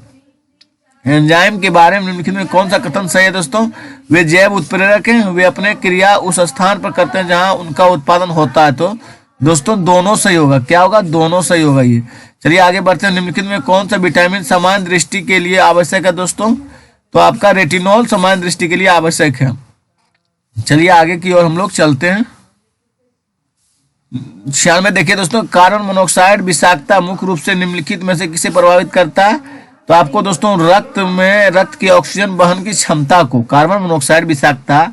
Speaker 1: एंजाइम के बारे में निम्नलिखित में कौन सा कथन सही है दोस्तों? वे जैव उत्प्रेरक हैं, वे अपने क्रिया उस स्थान पर करते हैं जहां उनका उत्पादन होता है। तो दोस्तों दोनों सही होगा। क्या होगा? दोनों सही होगा ये। चलिए आगे बढ़ते हैं। निम्नलिखित में कौन सा विटामिन सामान्य दृष्टि के लिए आवश्यक है दोस्तों? तो आपका रेटिनॉल सामान्य दृष्टि के लिए आवश्यक है। चलिए आगे की ओर हम लोग चलते हैं। 96 में देखिए दोस्तों, कार्बन मोनोऑक्साइड विषाक्तता मुख्य रूप से निम्नलिखित में से किसे प्रभावित करता है? तो आपको दोस्तों रक्त की ऑक्सीजन वहन की क्षमता को, कार्बन मोनोऑक्साइड विषाक्तता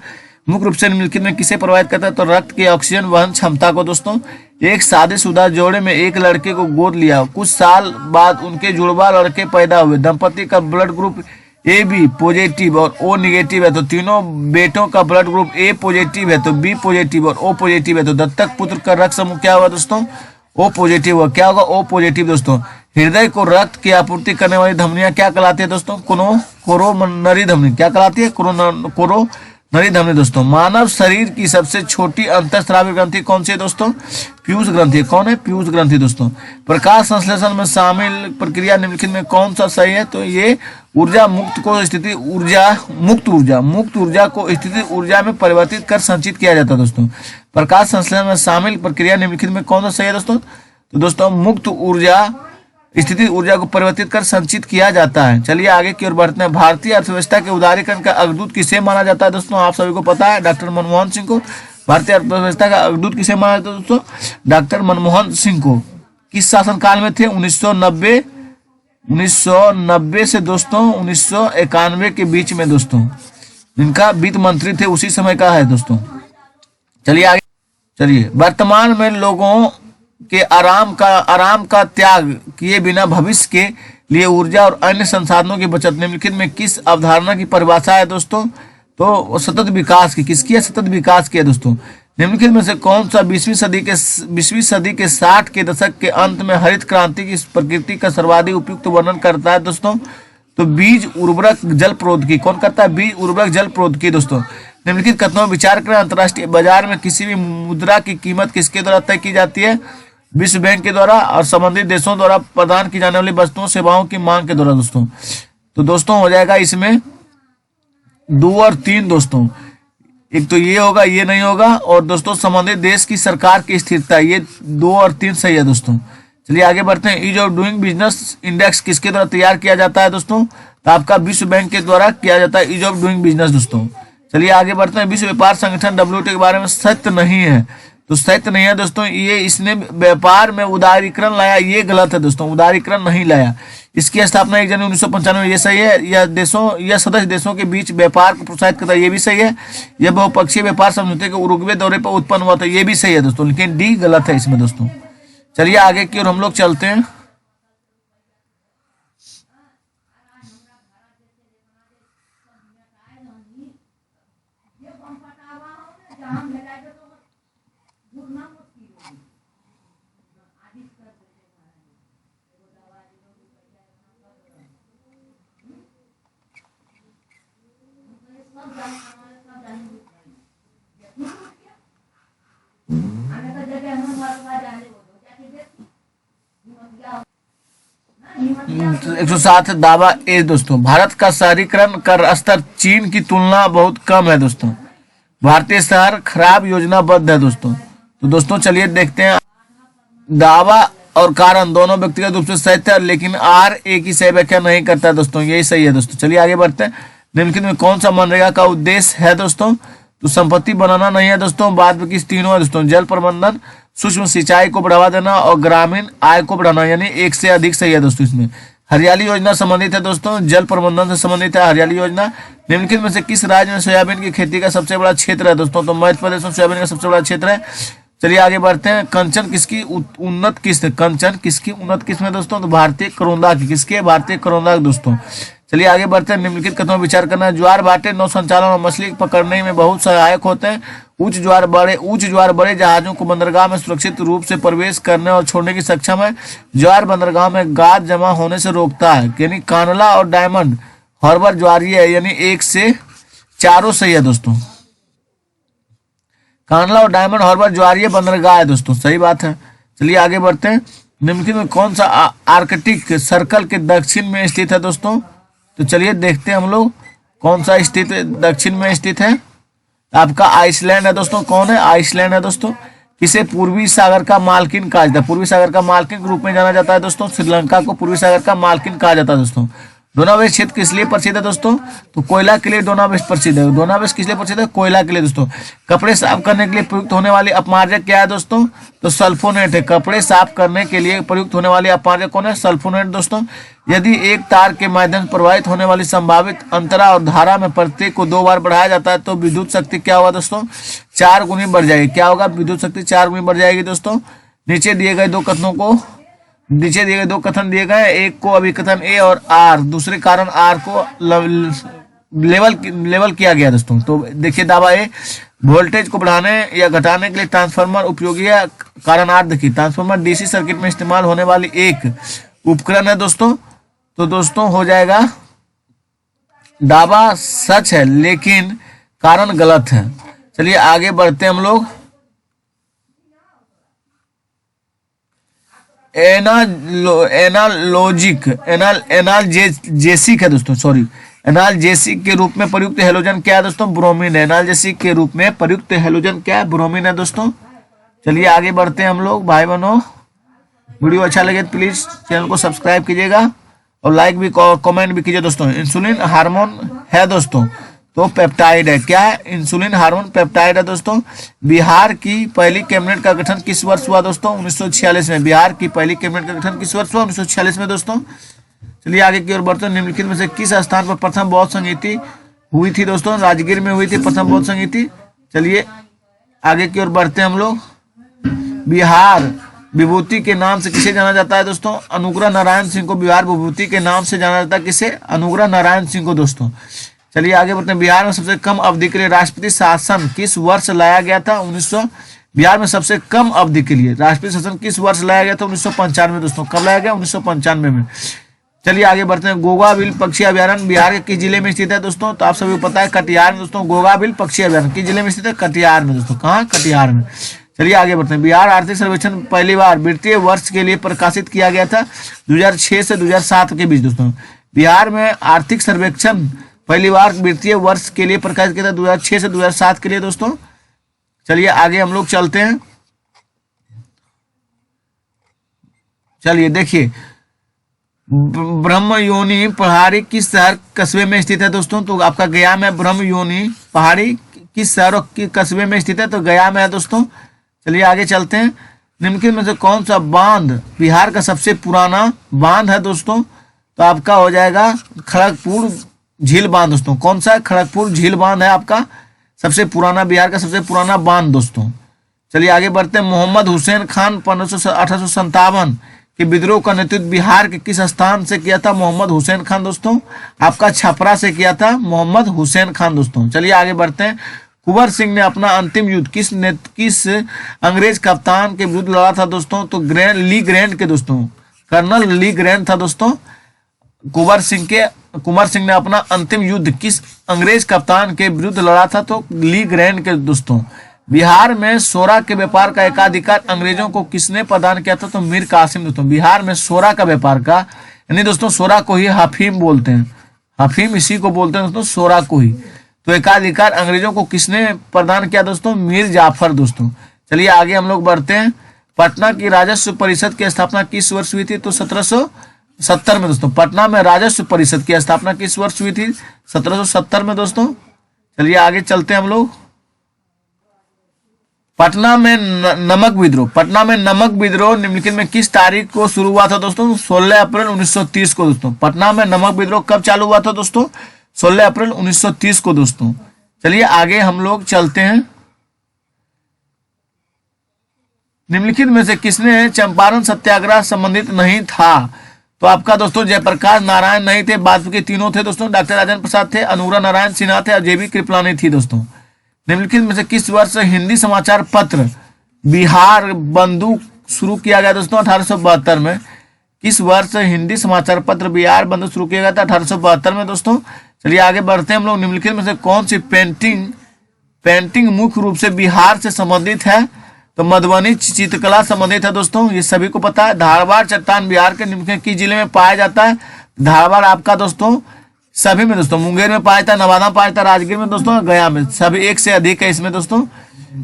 Speaker 1: मुख्य रूप से निम्नलिखित में किसे प्रभावित करता है? तो रक्त की ऑक्सीजन वहन क्षमता को दोस्तों। एक शादीशुदा जोड़े में एक लड़के को गोद लिया, कुछ साल बाद उनके जुड़वा लड़के पैदा हुए। दंपति का ब्लड ग्रुप AB पॉजिटिव और O निगेटिव है, तो तीनों बेटों का ब्लड ग्रुप A पॉजिटिव है, तो B पॉजिटिव और O पॉजिटिव है। तो दत्तक पुत्र का रक्त समूह क्या होगा दोस्तों? O पॉजिटिव होगा। क्या होगा? O पॉजिटिव दोस्तों। हृदय को रक्त की आपूर्ति करने वाली धमनियां क्या कहलाती है दोस्तों? कोरोनरी धमनी। क्या कहलाती है? कोरोनरी धमनी दोस्तों। मानव शरीर की सबसे छोटी अंतःस्रावी ग्रंथि कौन सी है दोस्तों? पीयूष ग्रंथि। कौन है? पीयूष ग्रंथि दोस्तों। प्रकाश संश्लेषण में शामिल प्रक्रिया निम्नलिखित में कौन सा सही है? तो ये ऊर्जा मुक्त को स्थिति ऊर्जा को स्थिति ऊर्जा में परिवर्तित कर संचित किया जाता है दोस्तों। प्रकाश संश्लेषण में शामिल प्रक्रिया निम्नलिखित में कौन सा सही है दोस्तों? तो दोस्तों मुक्त ऊर्जा स्थिति ऊर्जा को परिवर्तित कर संचित किया जाता है। चलिए आगे की ओर बढ़ते हैं। भारतीय अर्थव्यवस्था के उदारीकरण का अग्रदूत किसे माना जाता है दोस्तों? आप सभी को पता है, डॉक्टर मनमोहन सिंह को। भारतीय अर्थव्यवस्था का अग्रदूत किसे माना जाता है दोस्तों? डॉक्टर मनमोहन सिंह को। किस शासनकाल में थे? 1990 से दोस्तों 1991 के बीच में दोस्तों। इनका वित्त मंत्री थे, उसी समय का है दोस्तों। चलिए आगे। चलिए, वर्तमान में लोगों के आराम का त्याग किए बिना भविष्य के लिए ऊर्जा और अन्य संसाधनों की बचत निम्नलिखित में किस अवधारणा की परिभाषा है दोस्तों? तो सतत विकास की, किसकी है? सतत विकास की है दोस्तों। निम्नलिखित में से कौन सा 20वीं सदी के 60 के दशक के अंत में हरित क्रांति की प्रकृति का सर्वाधिक उपयुक्त वर्णन करता है दोस्तों? तो बीज उर्वरक जल प्रौद्योगिकी। कौन करता है? बीज उर्वरक जल प्रौद्योगिकी दोस्तों। निम्नलिखित कथनों में विचार करें। अंतर्राष्ट्रीय बाजार में किसी भी मुद्रा की कीमत किसके द्वारा तय की जाती है? विश्व बैंक के द्वारा और संबंधित देशों द्वारा प्रदान की जाने वाली वस्तुओं सेवाओं की मांग के द्वारा दोस्तों। तो दोस्तों हो जाएगा इसमें 2 और 3 दोस्तों। एक तो ये होगा, ये नहीं होगा। और दोस्तों संबंधित देश की सरकार की स्थिरता, ये 2 और 3 सही है दोस्तों। चलिए आगे बढ़ते हैं। Ease of doing business index किसके द्वारा तैयार किया जाता है दोस्तों? तो आपका विश्व बैंक के द्वारा किया जाता है ईज ऑफ डूइंग बिजनेस दोस्तों। चलिए आगे बढ़ते हैं। विश्व व्यापार संगठन WTO के बारे में सत्य नहीं है। तो सत्य नहीं है दोस्तों, ये इसने व्यापार में उदारीकरण लाया, ये गलत है दोस्तों। उदारीकरण नहीं लाया। इसकी स्थापना 1 जनवरी 1995, ये सही है। यह सदस्य देशों के बीच व्यापार को प्रोत्साहित करता है, ये भी सही है। यह बहुपक्षीय व्यापार समझौते के उरुग्वे दौरे पर उत्पन्न हुआ था, ये भी सही है दोस्तों। लेकिन डी गलत है इसमें दोस्तों। चलिए आगे की ओर हम लोग चलते हैं। तो 107 दावा ए दोस्तों। भारत का शहरीकरण का स्तर चीन की तुलना बहुत कम है दोस्तों। भारतीय शहर खराब योजनाबद्ध है दोस्तों। तो दोस्तों चलिए देखते हैं। दावा और कारण दोनों व्यक्तिगत रूप से सही है, लेकिन आर एक ही सही व्याख्या नहीं करता दोस्तों, यही सही है दोस्तों। चलिए आगे बढ़ते हैं। निम्नलिखित में कौन सा मनरेगा का उद्देश्य है दोस्तों? तो संपत्ति बनाना नहीं है दोस्तों। बाद में किस तीनों है दोस्तों? जल प्रबंधन, सूक्ष्म सिंचाई को बढ़ावा देना और ग्रामीण आय को बढ़ाना, यानी एक से अधिक सही है दोस्तों। इसमें हरियाली योजना संबंधित है दोस्तों, जल प्रबंधन से संबंधित है हरियाली योजना। निम्नलिखित में से किस राज्य में सोयाबीन की खेती का सबसे बड़ा क्षेत्र है दोस्तों? तो मध्य प्रदेश में सोयाबीन का सबसे बड़ा क्षेत्र है। चलिए आगे बढ़ते हैं। कंचन किसकी उन्नत किस्म? कंचन किसकी उन्नत किस्म है दोस्तों? तो भारतीय करोंदा की। किसकी है? भारतीय करोंदा दोस्तों। चलिए आगे बढ़ते हैं। निम्नलिखित कथनों पर विचार करना। ज्वार भाटे नौ संचालन और मछली पकड़ने में बहुत सहायक होते हैं। उच्च ज्वार बड़े जहाजों को बंदरगाह में सुरक्षित रूप से प्रवेश करने और छोड़ने की सक्षम है। ज्वार बंदरगाह में गाद जमा होने से रोकता है। यानी कांडला और डायमंड हार्बर ज्वारीय है, यानी 1 से 4 सही है दोस्तों। कांडला और डायमंड हार्बर ज्वारीय बंदरगाह है दोस्तों, सही बात है। चलिए आगे बढ़ते हैं। निम्नलिखित में कौन सा आर्कटिक सर्कल के दक्षिण में स्थित है दोस्तों? तो चलिए देखते हैं हम लोग कौन सा स्थित दक्षिण में स्थित है। आपका आइसलैंड है दोस्तों। कौन है? आइसलैंड है दोस्तों। किसे पूर्वी सागर का मालकिन कहा जाता है? पूर्वी सागर का मालकिन के रूप में जाना जाता है दोस्तों। श्रीलंका को पूर्वी सागर का मालकिन कहा जाता है दोस्तों। डोना वेस्ट क्षेत्र किस लिए प्रसिद्ध है दोस्तों? तो कोयला के लिए डोना वेस्ट प्रसिद्ध है। डोना वेस्ट किस लिए प्रसिद्ध है? कोयला के लिए दोस्तों। कपड़े साफ करने के लिए प्रयुक्त होने वाली अपमार्जक क्या है दोस्तों? तो सल्फोनेट है। कपड़े साफ करने के लिए प्रयुक्त होने वाली अपमार्जक कौन है? सल्फोनेट दोस्तों। यदि एक तार के माध्यम से प्रवाहित होने वाली संभावित अंतरा और धारा में प्रत्येक को 2 बार बढ़ाया जाता है तो विद्युत शक्ति क्या होगा दोस्तों? 4 गुनी बढ़ जाएगी। क्या होगा? विद्युत शक्ति 4 गुनी बढ़ जाएगी दोस्तों। नीचे दिए गए दो कथन दिए गए। एक को अभिकथन ए और आर, दूसरे कारण आर को लेवल किया गया दोस्तों। तो देखिए दावा ए, वोल्टेज को बढ़ाने या घटाने के लिए ट्रांसफार्मर उपयोगी है। कारण आर देखिए, ट्रांसफार्मर डीसी सर्किट में इस्तेमाल होने वाली एक उपकरण है दोस्तों। तो दोस्तों हो जाएगा दावा सच है, लेकिन कारण गलत है। चलिए आगे बढ़ते हैं हम लोग। एनाल्जेसिक है दोस्तों, सॉरी, एनाल्जेसिक के रूप में प्रयुक्त हैलोजन क्या है दोस्तों? ब्रोमीन है। एनाल्जेसिक के रूप में प्रयुक्त हैलोजन क्या है? ब्रोमीन है दोस्तों। चलिए आगे बढ़ते हैं हम लोग। भाई बहनों, वीडियो अच्छा लगे तो प्लीज चैनल को सब्सक्राइब कीजिएगा और लाइक भी और कमेंट भी कीजिए दोस्तों। इंसुलिन हार्मोन है दोस्तों, तो पेप्टाइड है। क्या है? इंसुलिन हार्मोन पेप्टाइड है दोस्तों। बिहार की पहली कैबिनेट का गठन किस वर्ष हुआ दोस्तों? 1946 में। बिहार की पहली कैबिनेट का गठन किस वर्ष हुआ? 1946 में दोस्तों। चलिए आगे की ओर बढ़ते हैं। निम्नलिखित में से किस स्थान पर प्रथम बौद्ध संगीति हुई थी दोस्तों? राजगीर में हुई थी प्रथम बौद्ध संगीति। चलिए आगे की ओर बढ़ते हैं हम लोग। बिहार विभूति के नाम से किसे जाना जाता है दोस्तों? अनुग्रह नारायण सिंह को बिहार विभूति के नाम से जाना जाता है। किसे? अनुग्रह नारायण सिंह को दोस्तों। चलिए आगे बढ़ते हैं। बिहार में सबसे कम अवधि के लिए राष्ट्रपति शासन किस वर्ष लाया गया था? 1900। बिहार में सबसे कम अवधि के लिए राष्ट्रपति शासन किस वर्ष लाया गया था? 1995 दोस्तों। कब लाया गया? 1995 में। चलिए आगे बढ़ते हैं। गोगा बिल पक्षी अभ्यारण्य बिहार के किस जिले में स्थित है दोस्तों? तो आप सभी को पता है कटिहार में दोस्तों। गोगा बिल पक्षी अभ्यारण्य किस जिले में स्थित है? कटिहार में दोस्तों। कहाँ? कटिहार में। चलिए आगे बढ़ते हैं। बिहार आर्थिक सर्वेक्षण पहली बार वित्तीय वर्ष के लिए प्रकाशित किया गया था 2006 से 2007 के बीच दोस्तों। बिहार में आर्थिक सर्वेक्षण पहली बार वित्तीय वर्ष के लिए प्रकाशित किया था 2006 से 2007 के लिए दोस्तों। चलिए आगे हम लोग चलते हैं। चलिए देखिए, ब्रह्मयोनी पहाड़ी किस शहर कस्बे में स्थित है दोस्तों? तो आपका गया में ब्रह्मयोनी पहाड़ी किस शहर और कस्बे में स्थित है? तो गया में है दोस्तों। चलिए आगे चलते हैं। निम्नलिखित में से कौन सा बांध बिहार का सबसे पुराना बांध है दोस्तों? तो आपका हो जाएगा खड़गपुर झील बांध दोस्तों। कौन सा है? खड़गपुर झील बांध है आपका सबसे पुराना, बिहार का सबसे पुराना बांध दोस्तों। चलिए आगे बढ़ते हैं। मोहम्मद हुसैन खान 1857 के विद्रोह का नेतृत्व बिहार के किस स्थान से किया था? मोहम्मद हुसैन खान दोस्तों। आपका छपरा से किया था मोहम्मद हुसैन खान दोस्तों। चलिए आगे बढ़ते हैं। कुंवर सिंह ने अपना अंतिम युद्ध किस अंग्रेज कप्तान के विरुद्ध लड़ा था दोस्तों? तो ली ग्रैंड के दोस्तों। कर्नल ली ग्रैंड था दोस्तों। कुंवर सिंह ने अपना अंतिम युद्ध किस अंग्रेज कप्तान के विरुद्ध लड़ा था? तो ली ग्रैंड के दोस्तों। बिहार में सोरा के व्यापार का एकाधिकार अंग्रेजों को किसने प्रदान किया था? तो मीर कासिम दोस्तों। बिहार में सोरा का व्यापार का, यानी दोस्तों सोरा को ही हफीम बोलते हैं। हफीम इसी को बोलते हैं दोस्तों, सोरा को ही। तो एकाधिकार अंग्रेजों को किसने प्रदान किया दोस्तों? मीर जाफर दोस्तों। चलिए आगे हम लोग बढ़ते हैं। पटना की राजस्व परिषद की स्थापना किस वर्ष हुई थी? तो 1770 में दोस्तों। पटना में राजस्व परिषद की स्थापना किस वर्ष हुई थी? 1770 में दोस्तों। चलिए आगे चलते हैं हम लोग। पटना में नमक विद्रोह निम्नलिखित में किस तारीख को शुरू हुआ था दोस्तों? 16 अप्रैल 1930 को दोस्तों। पटना में नमक विद्रोह कब चालू हुआ था दोस्तों? 16 अप्रैल 1930 को दोस्तों। चलिए आगे हम लोग चलते हैं। निम्नलिखित में से किसने चंपारण सत्याग्रह संबंधित नहीं था? तो आपका दोस्तों जयप्रकाश नारायण नहीं थे, बाद के तीनों थे दोस्तों। डॉक्टर राजेंद्र प्रसाद थे, अनुग्रह नारायण सिन्हा थे और जेबी कृपलानी थी दोस्तों। निम्नलिखित में से किस वर्ष हिंदी समाचार पत्र बिहार बंधु शुरू किया गया दोस्तों? 1872 में। किस वर्ष हिंदी समाचार पत्र बिहार बंधु शुरू किया गया था? 1872 में दोस्तों। चलिए आगे बढ़ते हैं हम लोग। निम्नलिखित में से कौन सी पेंटिंग मुख्य रूप से बिहार से संबंधित है? तो मधुबनी चित्रकला संबंधित है दोस्तों, ये सभी को पता है। धारवाड़ चट्टान बिहार के निम्नलिखित किस जिले में पाया जाता है? धारवाड़ आपका दोस्तों सभी में दोस्तों, मुंगेर में पाया जाता है, नवादा में पाया जाता है, राजगीर में दोस्तों, गया में, सभी एक से अधिक है इसमें दोस्तों।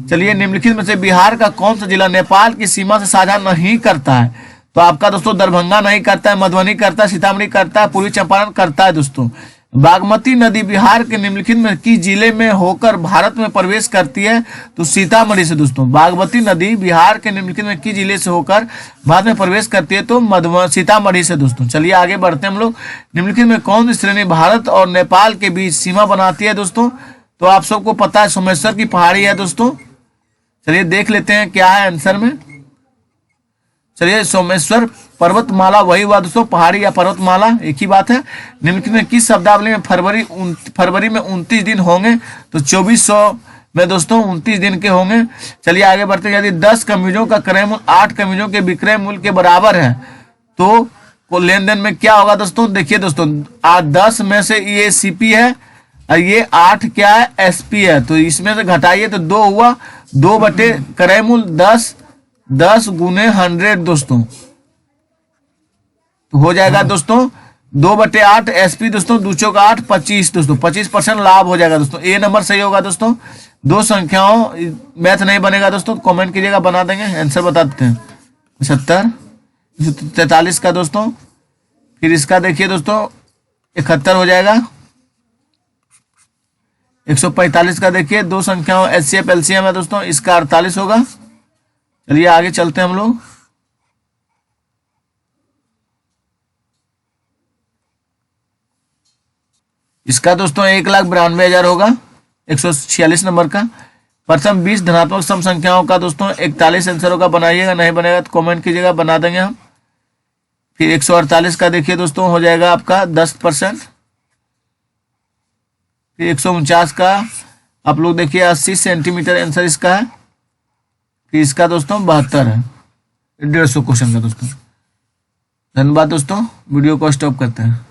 Speaker 1: चलिए निम्नलिखित में से बिहार का कौन सा जिला नेपाल की सीमा से साझा नहीं करता है? तो आपका दोस्तों दरभंगा नहीं करता है, मधुबनी करता है, सीतामढ़ी करता है, पूर्वी चंपारण करता है दोस्तों। बागमती नदी बिहार के निम्नलिखित में किस जिले में होकर भारत में प्रवेश करती है? तो सीतामढ़ी से दोस्तों। बागमती नदी बिहार के निम्नलिखित में किस जिले से होकर भारत में प्रवेश करती है? तो सीतामढ़ी से दोस्तों। चलिए आगे बढ़ते हैं हम लोग। निम्नलिखित में कौन सी श्रेणी भारत और नेपाल के बीच सीमा बनाती है दोस्तों? तो आप सबको पता है सोमेश्वर की पहाड़ी है दोस्तों। चलिए देख लेते हैं क्या है आंसर में। चलिए सोमेश्वर पर्वतमाला वही हुआ दोस्तों, पहाड़ी या पर्वतमाला एक ही बात है। निम्नलिखित में किस शब्दावली में फरवरी में 29 दिन होंगे? तो 2400 में दोस्तों 29 दिन के होंगे। चलिए आगे बढ़ते हैं। यदि 10 कमीजों का क्रय मूल्य 8 कमीजों के विक्रय मूल्य के बराबर है तो लेन देन में क्या होगा दोस्तों? देखिए दोस्तों 10 में से ये सीपी है और ये 8 क्या है? एसपी है। तो इसमें से घटाइए तो 2 हुआ, 2 बटे क्रय मूल्य 10 गुने 100 दोस्तों, तो हो जाएगा दोस्तों 2/8 एसपी दोस्तों, 2 चौक 8 25 दोस्तों, 25% लाभ हो जाएगा दोस्तों। ए नंबर सही होगा दोस्तों। दो संख्याओं मैथ नहीं बनेगा दोस्तों, कमेंट कीजिएगा, बना देंगे, आंसर बता देते हैं। 75 43 का दोस्तों, फिर इसका देखिए दोस्तों 71 हो जाएगा। 145 का देखिए, दो संख्याओं एचसीएफ एलसीएम है दोस्तों, इसका 48 होगा। चलिए आगे चलते हैं हम लोग। इसका दोस्तों 1,92,000 होगा। 146 नंबर का प्रथम 20 धनात्मक सम संख्याओं का दोस्तों 41 आंसर होगा। बनाइएगा, नहीं बनेगा तो कमेंट कीजिएगा, बना देंगे हम। फिर 148 का देखिए दोस्तों, हो जाएगा आपका 10%। फिर 149 का आप लोग देखिए 80 सेंटीमीटर आंसर इसका है। फिर इसका दोस्तों 72 है। 150 क्वेश्चन का दोस्तों। धन्यवाद दोस्तों, वीडियो को स्टॉप करते हैं।